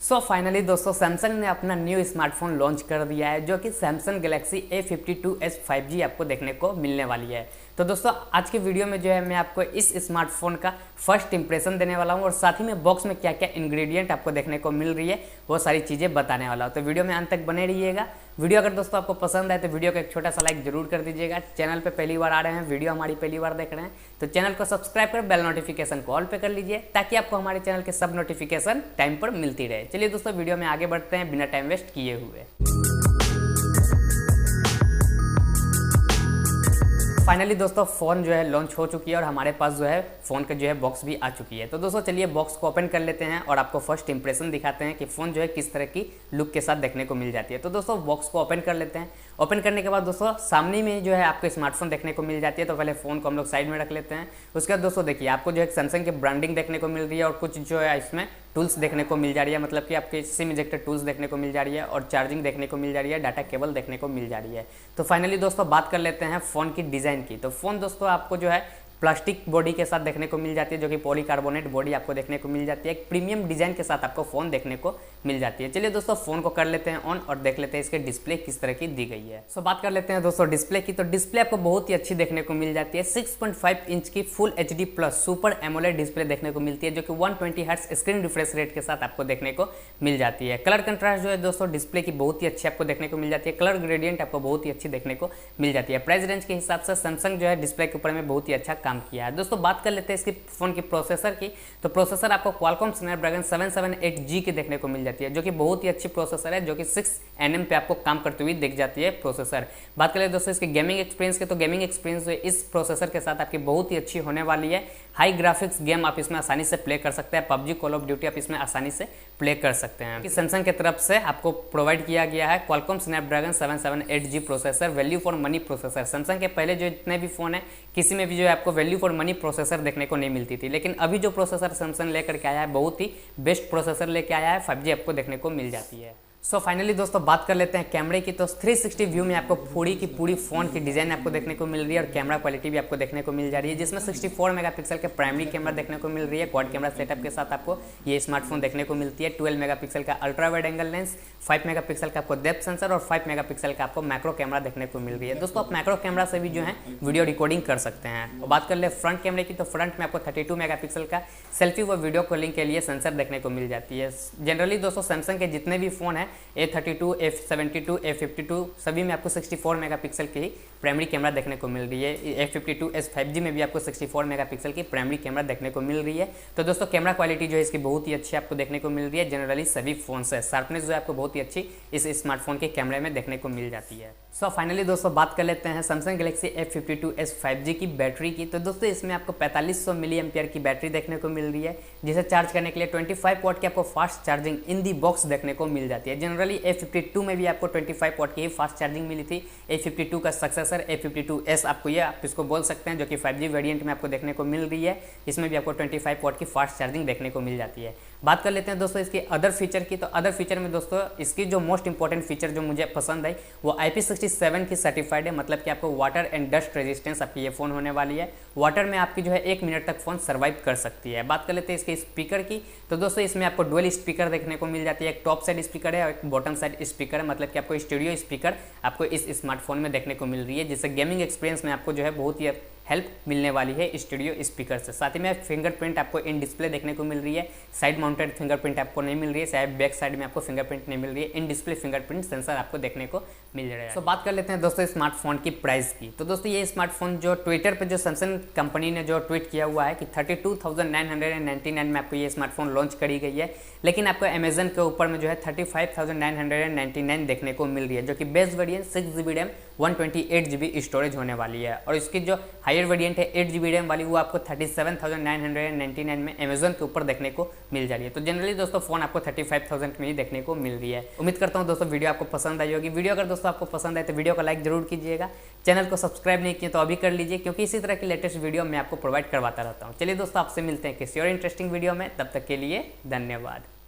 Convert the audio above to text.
Finally दोस्तों Samsung ने अपना न्यू स्मार्टफोन लॉन्च कर दिया है जो कि सैमसंग गैलेक्सी A52S 5G आपको देखने को मिलने वाली है। तो दोस्तों आज के वीडियो में जो है मैं आपको इस स्मार्टफोन का फर्स्ट इंप्रेशन देने वाला हूं और साथ ही में बॉक्स में क्या क्या इंग्रेडिएंट आपको देखने को मिल रही है वो सारी चीज़ें बताने वाला हूं। तो वीडियो में अंत तक बने रहिएगा। वीडियो अगर दोस्तों आपको पसंद आए तो वीडियो को एक छोटा सा लाइक जरूर कर दीजिएगा। चैनल पे पहली बार आ रहे हैं, वीडियो हमारी पहली बार देख रहे हैं तो चैनल को सब्सक्राइब कर बेल नोटिफिकेशन को ऑल पे कर लीजिए ताकि आपको हमारे चैनल के सब नोटिफिकेशन टाइम पर मिलती रहे। चलिए दोस्तों वीडियो में आगे बढ़ते हैं बिना टाइम वेस्ट किए हुए। फाइनली दोस्तों फ़ोन जो है लॉन्च हो चुकी है और हमारे पास जो है फ़ोन का जो है बॉक्स भी आ चुकी है। तो दोस्तों चलिए बॉक्स को ओपन कर लेते हैं और आपको फर्स्ट इंप्रेशन दिखाते हैं कि फ़ोन जो है किस तरह की लुक के साथ देखने को मिल जाती है। तो दोस्तों बॉक्स को ओपन कर लेते हैं। ओपन करने के बाद दोस्तों सामने में जो है आपको स्मार्टफोन देखने को मिल जाती है। तो पहले फ़ोन को हम लोग साइड में रख लेते हैं। उसके बाद दोस्तों देखिए आपको जो है सैमसंग की ब्रांडिंग देखने को मिल रही है और कुछ जो है इसमें टूल्स देखने को मिल जा रही है, मतलब कि आपके सिम इजेक्टर टूल्स देखने को मिल जा रही है और चार्जिंग देखने को मिल जा रही है, डाटा केबल देखने को मिल जा रही है। तो फाइनली दोस्तों बात कर लेते हैं फ़ोन की डिज़ाइन की। तो फ़ोन दोस्तों आपको जो है प्लास्टिक बॉडी के साथ देखने को मिल जाती है जो कि पॉलीकार्बोनेट बॉडी आपको देखने को मिल जाती है। एक प्रीमियम डिज़ाइन के साथ आपको फ़ोन देखने को मिल जाती है। चलिए दोस्तों फ़ोन को कर लेते हैं ऑन और देख लेते हैं इसके डिस्प्ले किस तरह की दी गई है। बात कर लेते हैं दोस्तों डिस्प्ले की। तो डिस्प्ले आपको बहुत ही अच्छी देखने को मिल जाती है। 6.5 इंच की full HD plus super AMOLED display देखने को मिलती है जो कि 120 हर्ट्ज स्क्रीन रिफ्रेश रेट के साथ आपको देखने को मिल जाती है। कलर कंट्रास्ट जो है दोस्तों डिस्प्ले की बहुत ही अच्छी आपको देखने को मिल जाती है। कलर ग्रेडियंट आपको बहुत ही अच्छी देखने को मिल जाती है। प्राइस रेंज के हिसाब से सैमसंग जो है डिस्प्ले के ऊपर में बहुत ही अच्छा काम किया है। दोस्तों बात कर लेते हैं इसकी फ़ोन की प्रोसेसर की। तो प्रोसेसर आपको क्वालकॉम स्नैपड्रैगन 778G की देखने को मिल जाती है जो कि बहुत ही अच्छी प्रोसेसर है जो कि 6 nm पे आपको काम करते हुए दिख जाती है प्रोसेसर। बात करें दोस्तों इसके गेमिंग एक्सपीरियंस के, तो गेमिंग एक्सपीरियंस इस प्रोसेसर के साथ आपकी बहुत ही अच्छी होने वाली है। हाई ग्राफिक्स गेम आप इसमें आसानी से प्ले कर सकते हैं। पबजी, कॉल ऑफ ड्यूटी आप इसमें आसानी से प्ले कर सकते हैं। सैमसंग की तरफ से आपको प्रोवाइड किया गया है Qualcomm Snapdragon 778G processor, value for money processor. Samsung के पहले जो जितने भी फ़ोन है किसी में भी जो है आपको वैल्यू फॉर मनी प्रोसेसर देखने को नहीं मिलती थी, लेकिन अभी जो प्रोसेसर सैमसंग लेकर के आया है बहुत ही बेस्ट प्रोसेसर लेके आया है। 5G आपको देखने को मिल जाती है। फाइनली दोस्तों बात कर लेते हैं कैमरे की। तो 360 व्यू में आपको पूरी की पूरी फ़ोन की डिज़ाइन आपको देखने को मिल रही है और कैमरा क्वालिटी भी आपको देखने को मिल जा रही है जिसमें 64 मेगापिक्सल के प्राइमरी कैमरा देखने को मिल रही है। क्वाड कैमरा सेटअप के साथ आपको ये स्मार्टफोन देखने को मिलती है। 12 मेगापिक्सल का ultra wide angle lens, 5 megapixel का आपको डेप्थ सेंसर और 5 मेगापिक्सल का आपको मैक्रो कैमरा देखने को मिल रही है। दोस्तों आप मैक्रो कैमरा से भी जो है वीडियो रिकॉर्डिंग कर सकते हैं। और बात कर ले फ्रंट कैमरे की, तो फ्रंट में आपको 32 मेगापिक्सल का सेल्फी व वीडियो कॉलिंग के लिए सेंसर देखने को मिल जाती है। जनरली दोस्तों सैमसंग के जितने भी फ़ोन है A32, A72, A52 सभी में आपको 64 मेगापिक्सल की प्राइमरी कैमरा देखने को मिल रही है। A52S 5G में भी आपको 64 मेगापिक्सल की प्राइमरी कैमरा देखने को मिल रही है। तो दोस्तों कैमरा क्वालिटी जो है इसकी बहुत ही अच्छी आपको देखने को मिल रही है। जनरली सभी फोन से शार्पनेस जो है आपको बहुत ही अच्छी इस स्मार्टफोन के कैमरे में देखने को मिल जाती है। फाइनली दोस्तों बात कर लेते हैं सैमसंग गैलेक्सी A52S 5G की बैटरी की। तो दोस्तों इसमें आपको 4500 मिली एम्पियर की बैटरी देखने को मिल रही है जिसे चार्ज करने के लिए 25 वाट की आपको fast charging in the box देखने को मिल जाती है। जनरली A52 में भी आपको 25 वाट की ही फास्ट चार्जिंग मिली थी। A52 का सक्सेसर A52S आपको ये आप इसको बोल सकते हैं जो कि 5G वेरिएंट में आपको देखने को मिल रही है। इसमें भी आपको 25 वाट की फास्ट चार्जिंग देखने को मिल जाती है। बात कर लेते हैं दोस्तों इसकी अदर फीचर की। तो अदर फीचर में दोस्तों इसकी जो मोस्ट इंपॉर्टेंट फीचर जो मुझे पसंद आई वो IP67 की सर्टिफाइड है, मतलब कि आपको वाटर एंड डस्ट रेजिस्टेंस आपकी ये फ़ोन होने वाली है। वाटर में आपकी जो है 1 मिनट तक फ़ोन सर्वाइव कर सकती है। बात कर लेते हैं इसके स्पीकर की। तो दोस्तों इसमें आपको डुअल स्पीकर देखने को मिल जाती है। एक टॉप साइड स्पीकर है और एक बॉटम साइड स्पीकर है, मतलब कि आपको स्टूडियो स्पीकर आपको इस स्मार्टफोन में देखने को मिल रही है जिससे गेमिंग एक्सपीरियंस में आपको जो है बहुत ही हेल्प मिलने वाली है स्टूडियो स्पीकर से। साथ ही में फिंगरप्रिंट आपको इन डिस्प्ले देखने को मिल रही है। साइड माउंटेड फिंगरप्रिंट आपको नहीं मिल रही है, शायद बैक साइड में आपको फिंगरप्रिंट नहीं मिल रही है। इन डिस्प्ले फिंगरप्रिंट सेंसर आपको देखने को मिल रहा है। बात कर लेते हैं दोस्तों स्मार्टफोन की प्राइस की। तो दोस्तों ये स्मार्टफोन जो ट्विटर पर जो सैमसंग कंपनी ने जो ट्वीट किया हुआ है कि 32,999 में आपको ये स्मार्टफोन लॉन्च करी गई है, लेकिन आपको अमेजन के ऊपर में जो है 35,999 देखने को मिल रही है जो कि base variant 6GB RAM 128GB storage होने वाली है। और इसकी जो हायर वेरिएंट है 8GB रैम वाली वो आपको 37,999 में अमेजन के ऊपर देखने को मिल जा रही है। तो जनरली दोस्तों फोन आपको 35,000 में ही देखने को मिल रही है। उम्मीद करता हूं दोस्तों वीडियो आपको पसंद आई होगी। वीडियो अगर दोस्तों आपको पसंद आए तो वीडियो को लाइक जरूर कीजिएगा। चैनल को सब्सक्राइब नहीं किया तो अभी कर लीजिए क्योंकि इसी तरह की लेटेस्ट वीडियो मैं आपको प्रोवाइड करवाता रहता हूँ। चलिए दोस्तों आपसे मिलते हैं किसी और इंटरेस्टिंग वीडियो में, तब तक के लिए धन्यवाद।